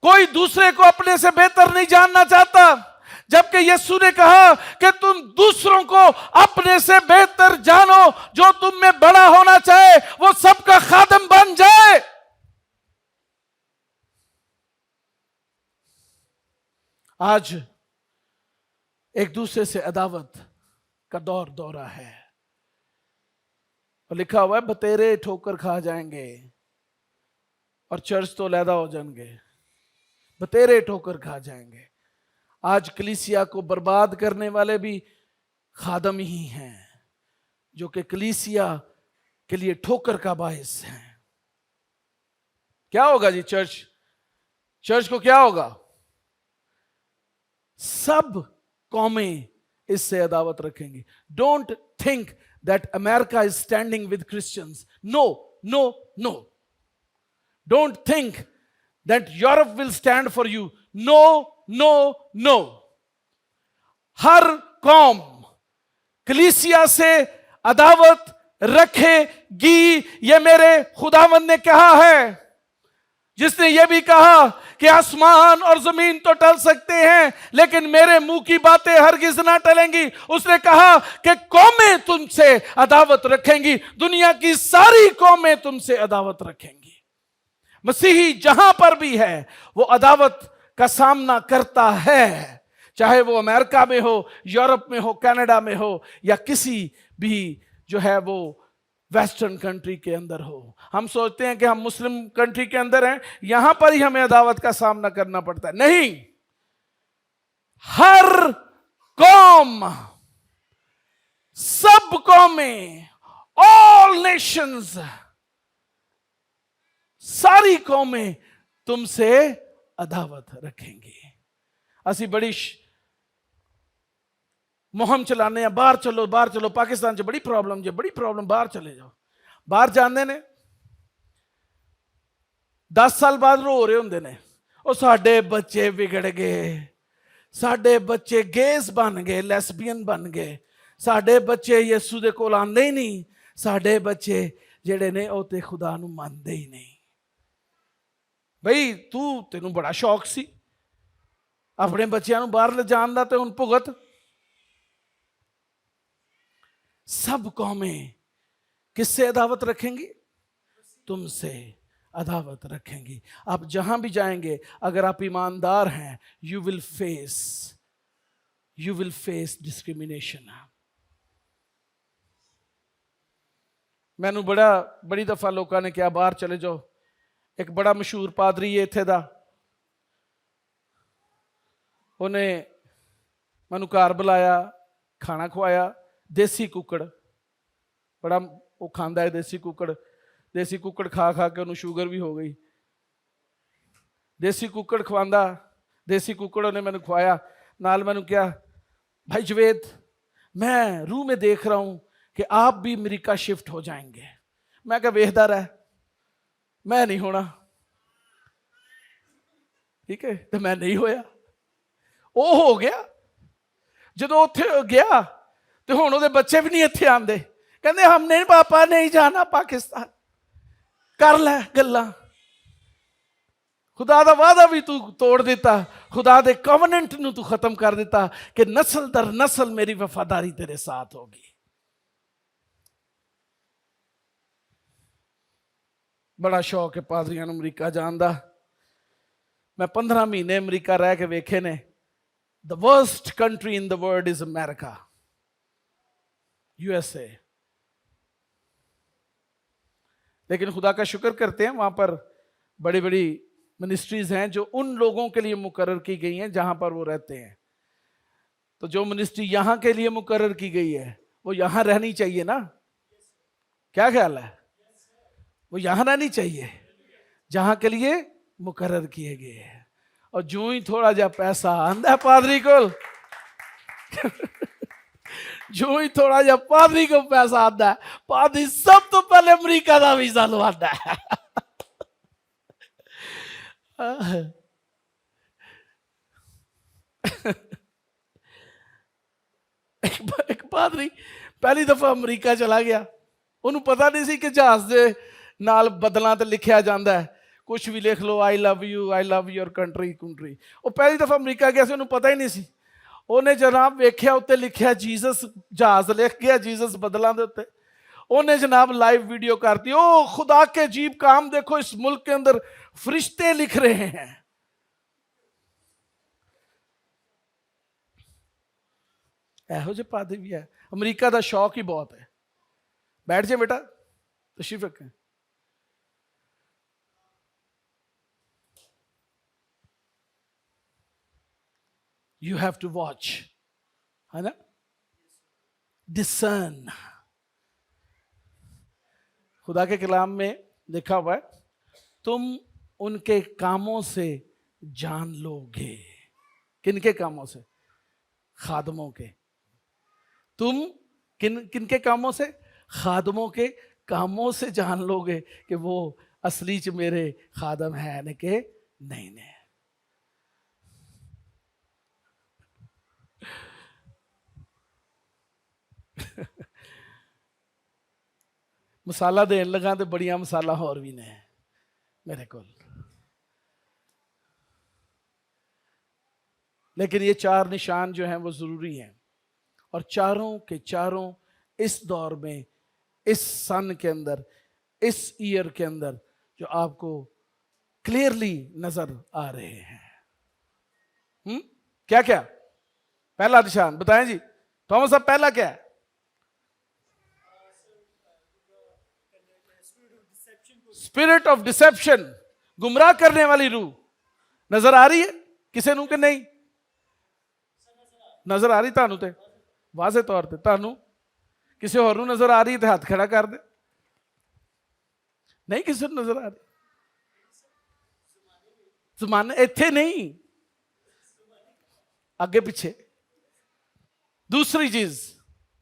कोई दूसरे को अपने से बेहतर नहीं जानना चाहता, जबकि यीशु ने कहा कि तुम दूसरों को अपने से बेहतर जानो। जो तुम में बड़ा होना चाहे वो सबका खादम बन जाए। आज एक दूसरे से अदावत का दौरा है और लिखा हुआ है बतेरे ठोकर खा जाएंगे और चर्च तो लैदा हो जाएंगे, बतेरे ठोकर खा जाएंगे। आज कलीसिया को बर्बाद करने वाले भी खादम ही हैं, जो कि कलीसिया के लिए ठोकर का बायस हैं। क्या होगा जी? चर्च को क्या होगा? सब कौमें इससे अदावत रखेंगी। Don't think that America is standing with Christians. No no no. Don't think that Europe will stand for you. No no no. हर कौम कलीसिया से अदावत रखेगी, ये मेरे खुदावंद ने कहा है, जिसने यह भी कहा कि आसमान और जमीन तो टल सकते हैं लेकिन मेरे मुंह की बातें हरगिज ना टलेंगी। उसने कहा कि कौमें तुमसे अदावत रखेंगी, दुनिया की सारी कौमें तुमसे अदावत रखेंगी। मसीही जहां पर भी है वो अदावत का सामना करता है, चाहे वो अमेरिका में हो, यूरोप में हो, कनाडा में हो या किसी भी जो है वो वेस्टर्न कंट्री के अंदर हो। हम सोचते हैं कि हम मुस्लिम कंट्री के अंदर हैं, यहां पर ही हमें अदावत का सामना करना पड़ता है। नहीं, हर कौम, सब कौमें, ऑल नेशंस, सारी कौमें तुमसे अदावत रखेंगी। असी बड़ी मुहिम चलाने बाहर चलो, बाहर चलो, पाकिस्तान च बड़ी प्रॉब्लम जी, बड़ी प्रॉब्लम, बाहर चले जाओ। बाहर जाते ने 10 साल बाद रो रहे होंगे ने, ओ साडे बच्चे बिगड़ गए, साडे बच्चे गेस बन गए, लेस्बियन बन गए, साडे बच्चे यीशु दे कोल आंदे ही नहीं, साडे बच्चे जेड़े ने ओ ते खुदा नूं मनदे ही नहीं। भाई तेनू बड़ा शौक सी अपने बच्चों नूं बाहर ले जाण दा, ते हुण भुगत। सब कौमें किससे अदावत रखेंगी? तुमसे अदावत रखेंगी। आप जहां भी जाएंगे, अगर आप ईमानदार हैं, यू विल फेस डिस्क्रिमिनेशन। मैनू बड़ी दफा लोगों ने कहा बाहर चले जाओ। एक बड़ा मशहूर पादरी है इत्थे दा, उन्हें मैनू घर बुलाया, खाना खवाया, देसी कुकड़, बड़ा वो खांदा है देसी कुकड़। देसी कुकड़ खा खा के उन्होंने शुगर भी हो गई। देसी कुकड़ खवांदा, देसी कुकड़ों ने मैंने खुआया, नाल मैंने क्या, भाई जवेद मैं रूह में देख रहा हूं कि आप भी अमेरिका शिफ्ट हो जाएंगे। मैं क्या वेखदा रह, मैं नहीं होना। ठीक है, तो मैं नहीं होया, ਉਹ ਹੋ ਗਿਆ। ਜਦੋਂ ਉੱਥੇ ਗਿਆ ਤੇ ਹੁਣ ਉਹਦੇ ਬੱਚੇ ਵੀ ਨਹੀਂ ਇੱਥੇ ਆਂਦੇ, ਕਹਿੰਦੇ ਹਮਨੇ ਪਾਪਾ ਨਹੀਂ ਜਾਣਾ ਪਾਕਿਸਤਾਨ। ਕਰ ਲੈ ਗੱਲਾਂ, खुदा ਦਾ ਵਾਅਦਾ ਵੀ ਤੂੰ ਤੋੜ ਦਿੱਤਾ, खुदा ਦੇ ਕਵਨੈਂਟ ਨੂੰ ਤੂੰ ਖਤਮ ਕਰ ਦਿੱਤਾ ਕਿ ਨਸਲ ਦਰ ਨਸਲ ਮੇਰੀ ਵਫਾਦਾਰੀ ਤੇਰੇ ਸਾਥ ਹੋਗੀ। बड़ा शौक है पादरियां ਨੂੰ ਅਮਰੀਕਾ ਜਾਣ ਦਾ। मैं 15 महीने अमरीका रह के वेखे ने। The worst country in the world is America, USA। लेकिन खुदा का शुक्र करते हैं, वहां पर बड़ी बड़ी मिनिस्ट्रीज हैं जो उन लोगों के लिए मुकर्रर की गई हैं जहां पर वो रहते हैं। तो जो मिनिस्ट्री यहां के लिए मुकर्रर की गई है वो यहां रहनी चाहिए ना, क्या ख्याल है? वो यहां रहनी चाहिए जहां के लिए मुकर्रर किए गए हैं। और जो ही थोड़ा जा पैसा आंदा पादरी को जो ही थोड़ा जा पादरी को पैसा आता है, पादरी सब तो पहले अमरीका का वीजा लवाता है। एक पादरी पहली दफा अमरीका चला गया, उन्होंने पता नहीं सी कि जहाज दे नाल बदलां ते लिखिया जाता है, कुछ भी लिख लो, I love you, I love your country country. वो पहली दफा अमरीका गया, उन्होंने पता ही नहीं सी। उन्हें जनाब वेख्या उत्ते लिखिया जीसस, जहाज लिख गया जीसस बदलां दे उत्ते। उन्हें जनाब लाइव वीडियो करती, ओ खुदा के अजीब काम देखो, इस मुल्क के अंदर फरिश्ते लिख रहे हैं। एहो जे पादरी भी है, अमरीका का शौक ही बहुत है। बैठ जाए बेटा, तशरीफ रखें। You have to watch, है ना, discern। खुदा के कलाम में लिखा हुआ है, तुम उनके कामों से जान लोगे। किनके कामों से? खादमों के। तुम किनके कामों से? खादमों के कामों से जान लोगे कि वो असली च मेरे खादम है न के नहीं ने। मसाला देन लगा तो बड़िया मसाला होर भी ने मेरे को, लेकिन ये 4 निशान जो हैं वो जरूरी हैं। और चारों के चारों इस दौर में, इस सन के अंदर, इस ईयर के अंदर जो आपको क्लियरली नजर आ रहे हैं। क्या क्या? पहला निशान बताएं जी, थॉमस साहब, पहला क्या है? स्पिरिट ऑफ डिसेप्शन, गुमराह करने वाली रूह। नजर आ रही है किसी नूं कि नहीं? नजर आ रही तानू ते वाजे तौर पे, तानू किसी होर नूं नजर आ रही है तो हाथ खड़ा कर दे। नहीं किसी नूं नजर आ रही? जमाने इत्थे नहीं, आगे पीछे। दूसरी चीज,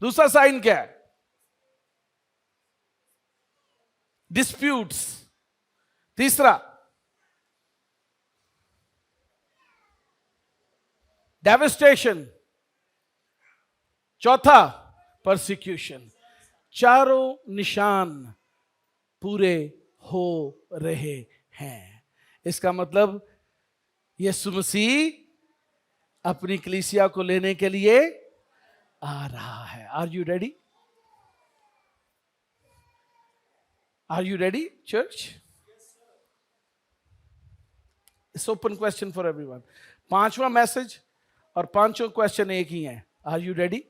दूसरा साइन क्या है? डिस्प्यूट्स। तीसरा डेविस्टेशन। चौथा परसिक्यूशन। चारों निशान पूरे हो रहे हैं। इसका मतलब यीशु मसीह अपनी कलीसिया को लेने के लिए आ रहा है। Are you ready? Are you ready, church? It's open question for everyone. 5वां मैसेज और 5 क्वेश्चन एक ही हैं। Are you ready?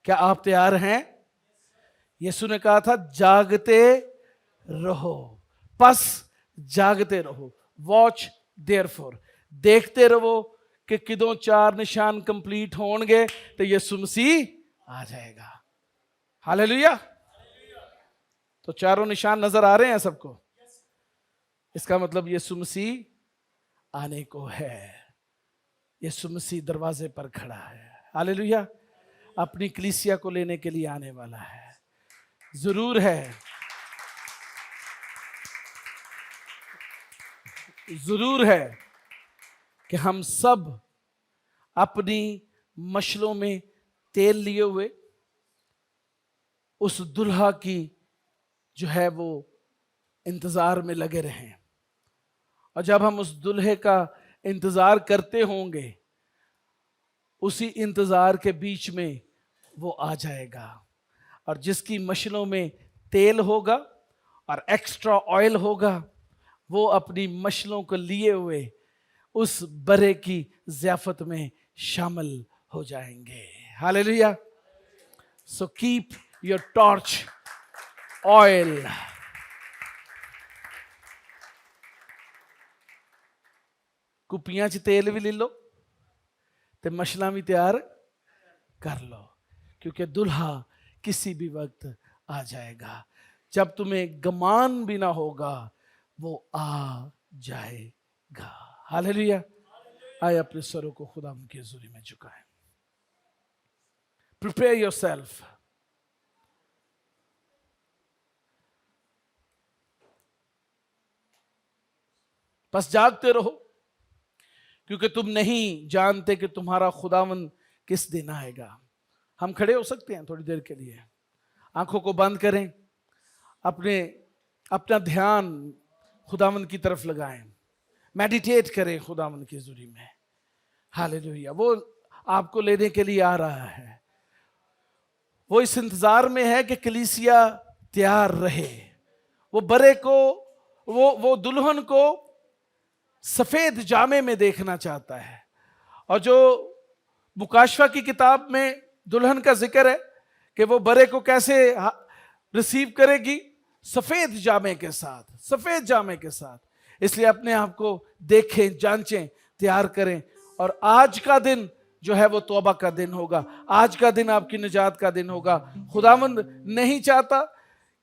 क्या आप तैयार हैं? यीशु ने कहा था जागते रहो, बस जागते रहो। वॉच देयरफॉर, देखते रहो कि किदों 4 निशान कंप्लीट होंगे तो यीशु मसीह आ जाएगा। हालेलुया। तो चारों निशान नजर आ रहे हैं सबको? इसका मतलब यीशु मसीह आने को है। यीशु मसीह दरवाजे पर खड़ा है, हालेलुया। अपनी कलीसिया को लेने के लिए आने वाला है। जरूर है, जरूर है कि हम सब अपनी मशलों में तेल लिए हुए उस दुल्हा की जो है वो इंतजार में लगे रहें। और जब हम उस दुल्हे का इंतजार करते होंगे, उसी इंतजार के बीच में वो आ जाएगा। और जिसकी मशलों में तेल होगा और एक्स्ट्रा ऑयल होगा, वो अपनी मशलों को लिए हुए उस बरे की ज़ियाफत में शामिल हो जाएंगे, hallelujah. So keep your torch oil. कुपियां च तेल भी ले लो ते मशला भी तैयार कर लो, क्योंकि दुल्हा किसी भी वक्त आ जाएगा। जब तुम्हें गमान भी ना होगा, वो आ जाएगा, हालेलुया। आए अपने सरों को खुदा की हुजूरी में झुकाएं। Prepare yourself. बस जागते रहो, क्योंकि तुम नहीं जानते कि तुम्हारा खुदावन किस दिन आएगा। हम खड़े हो सकते हैं थोड़ी देर के लिए, आंखों को बंद करें, अपना ध्यान खुदावन की तरफ लगाएं, मेडिटेट करें खुदावन की हुजूरी में, हालेलुया। वो आपको लेने के लिए आ रहा है। वो इस इंतजार में है कि कलीसिया तैयार रहे। वो बरे को, वो दुल्हन को सफेद जामे में देखना चाहता है। और जो मुकाशवा की किताब में दुल्हन का जिक्र है कि वो बरे को कैसे रिसीव करेगी, सफेद जामे के साथ, सफेद जामे के साथ। इसलिए अपने आप को देखें, जांचें, तैयार करें। और आज का दिन जो है वो तौबा का दिन होगा। आज का दिन आपकी निजात का दिन होगा। खुदावंद नहीं चाहता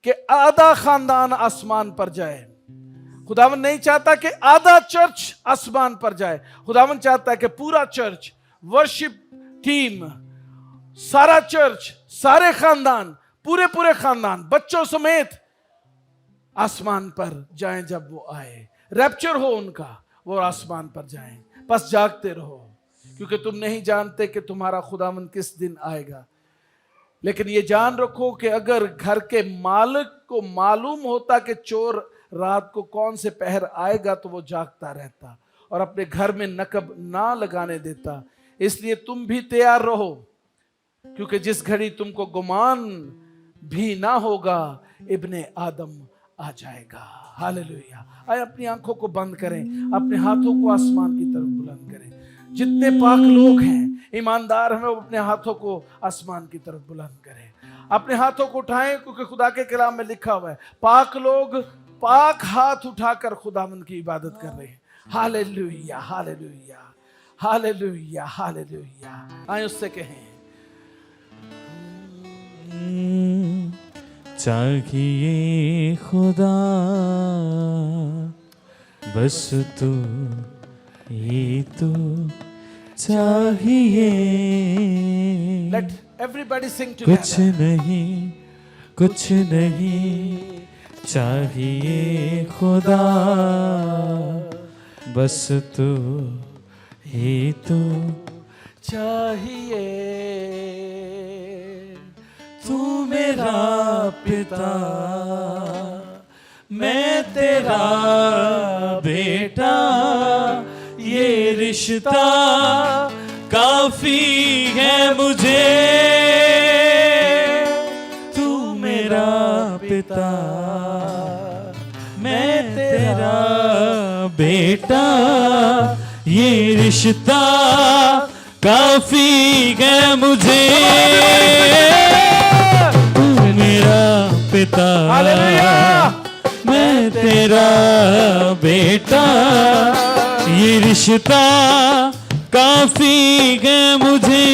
कि आधा खानदान आसमान पर जाए। खुदावंद नहीं चाहता कि आधा चर्च आसमान पर जाए। खुदावंद चाहता है कि पूरा चर्च, वर्शिप टीम, सारा चर्च, सारे खानदान, पूरे खानदान, बच्चों समेत आसमान पर जाएं। जब वो आए, रैप्चर हो उनका, वो आसमान पर जाएं। बस जागते रहो, क्योंकि तुम नहीं जानते कि तुम्हारा खुदावंद किस दिन आएगा। लेकिन ये जान रखो कि अगर घर के मालिक को मालूम होता कि चोर रात को कौन से पहर आएगा, तो वो जागता रहता और अपने घर में नकब ना लगाने देता। इसलिए तुम भी तैयार रहो, क्योंकि जिस घड़ी तुमको गुमान भी ना होगा, इब्ने आदम आ जाएगा, हालेलुया। आए अपनी आंखों को बंद करें, अपने हाथों को आसमान की तरफ बुलंद करें। जितने पाक लोग हैं, ईमानदार हैं, वो अपने हाथों को आसमान की तरफ बुलंद करें। अपने हाथों को उठाएं, क्योंकि खुदा के कलाम में लिखा हुआ है, पाक लोग पाक हाथ उठाकर खुदावंद की इबादत कर रहे हैं। Hallelujah, hallelujah, hallelujah, hallelujah. आए उससे कहें, चाहिए खुदा बस तू ही तू चाहिए। Let everybody sing together. कुछ नहीं चाहिए खुदा, बस तू ही तू चाहिए। तू मेरा पिता, मैं तेरा बेटा, ये रिश्ता काफी है मुझे। तू मेरा पिता, मैं तेरा बेटा, ये रिश्ता काफी है मुझे। तू मेरा पिता, मैं तेरा बेटा, ये रिश्ता काफी है मुझे।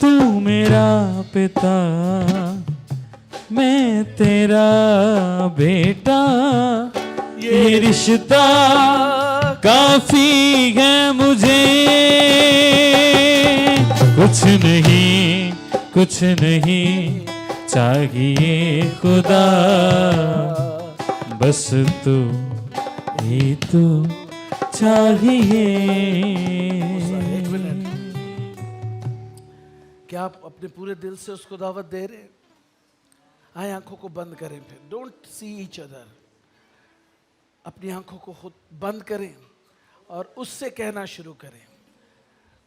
तू मेरा पिता, मैं तेरा बेटा, ये ये रिश्ता काफी है मुझे। कुछ नहीं चाहिए खुदा, बस तू ही तू चाहिए। क्या आप अपने पूरे दिल से उसको दावत दे रहे हैं? आए आंखों को बंद करें, फिर डोंट सी ईच अदर। अपनी आंखों को खुद बंद करें और उससे कहना शुरू करें।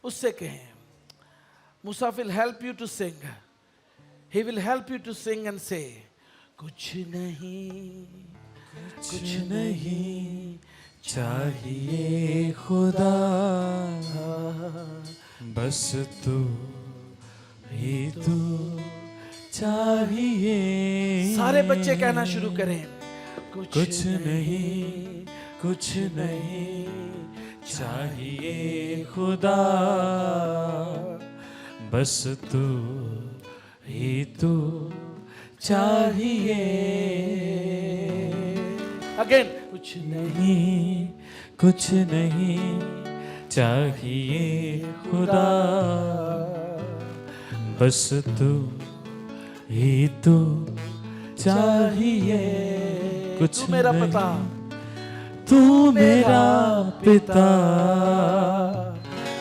उससे कहें, मूसा will help you to sing, he will help you to sing and say कुछ नहीं चाहिए खुदा, बस तू ही तू चाहिए। सारे बच्चे कहना शुरू करें, कुछ नहीं चाहिए खुदा, बस तू ही तू चाहिए। अगेन, कुछ नहीं चाहिए खुदा, बस तू ही तू चाहिए। कुछ तू मेरा पिता, तू मेरा पिता,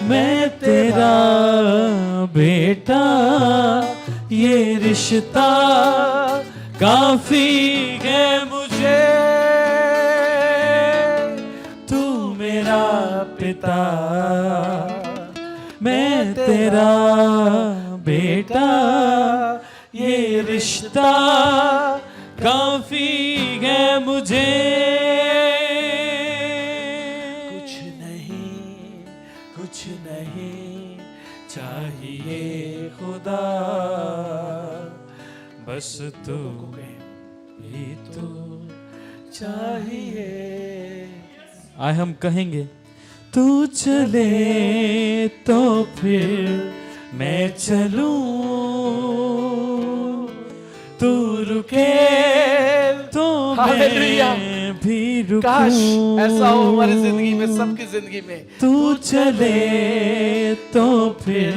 मैं तेरा बेटा, ये रिश्ता काफी है मुझे। तू मेरा पिता, मैं तेरा बेटा, ये रिश्ता काफी है मुझे। कुछ नहीं चाहिए खुदा, बस तू ही तू चाहिए। आए हम कहेंगे, तू चले तो फिर मैं चलूं, तू रुके तो हालेलुया। मैं भी रुकूं। काश ऐसा हो हमारी जिंदगी में, सबकी जिंदगी में। तू चले तो फिर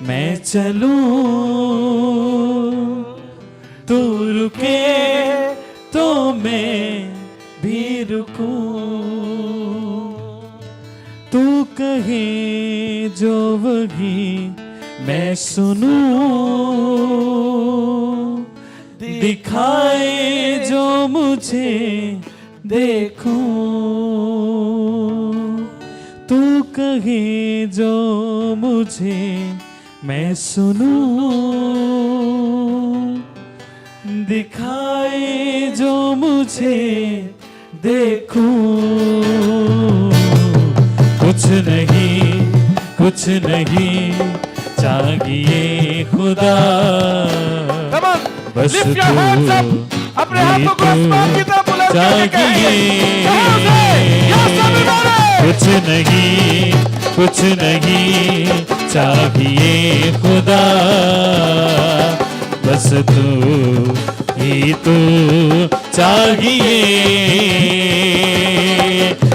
मैं चलूं, तू रुके तो मैं भी रुकूं। तू कहे जो वही मैं सुनूं, दिखाए जो मुझे देखूं। तू कहे जो मुझे मैं सुनूं, दिखाए जो मुझे देखूं। कुछ नहीं चाहिए खुदा, बस तू अपने हाथों को आसमान की तरफ बुलंद करके चाहिए। कुछ नहीं चाहिए खुदा, बस तू ही तू चाहिए।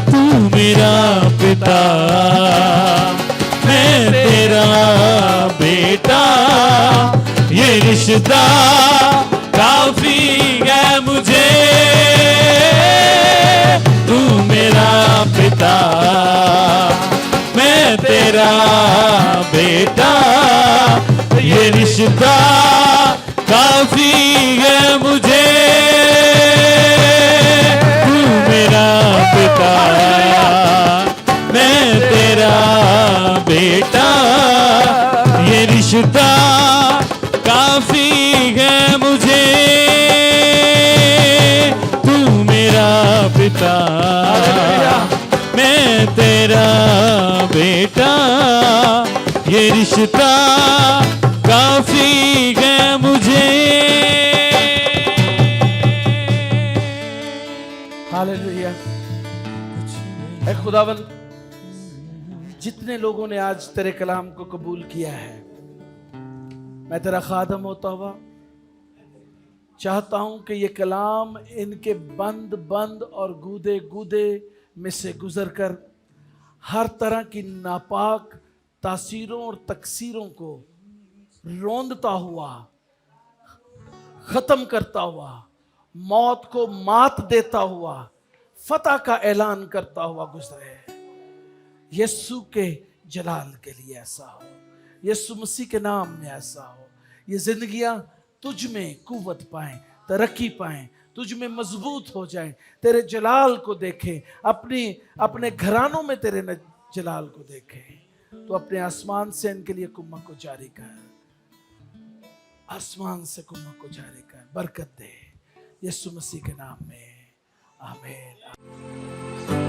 तू मेरा पिता, मैं तेरा बेटा, ये रिश्ता काफी है मुझे। तू मेरा पिता, मैं तेरा बेटा, ये रिश्ता काफी है मुझे। तू मेरा पिता, मैं तेरा बेटा, ये रिश्ता काफी है मुझे। तू मेरा पिता, मैं तेरा बेटा, ये रिश्ता काफी है मुझे। हालेलुया। ऐ खुदावन, जितने लोगों ने आज तेरे कलाम को कबूल किया है, मैं तेरा खादम होता हुआ चाहता हूं कि ये कलाम इनके बंद बंद और गूदे गूदे में से गुजर कर हर तरह की नापाक तासीरों और तकसीरों को रोंदता हुआ, खत्म करता हुआ, मौत को मात देता हुआ, फतह का ऐलान करता हुआ गुजरे। यीशु के जलाल के लिए ऐसा हो, यीशु मसीह के नाम में ऐसा हो। ये जिंदगियां तुझ में कुव्वत पाएं, तरक्की पाएं, तुझ में मजबूत हो जाएं, तेरे जलाल को देखें, अपने घरानों में तेरे जलाल को देखें। तो अपने आसमान से इनके लिए कुम्मा को जारी कर, आसमान से कुम्मा को जारी कर, बरकत दे, यीशु मसीह के नाम में, आमीन।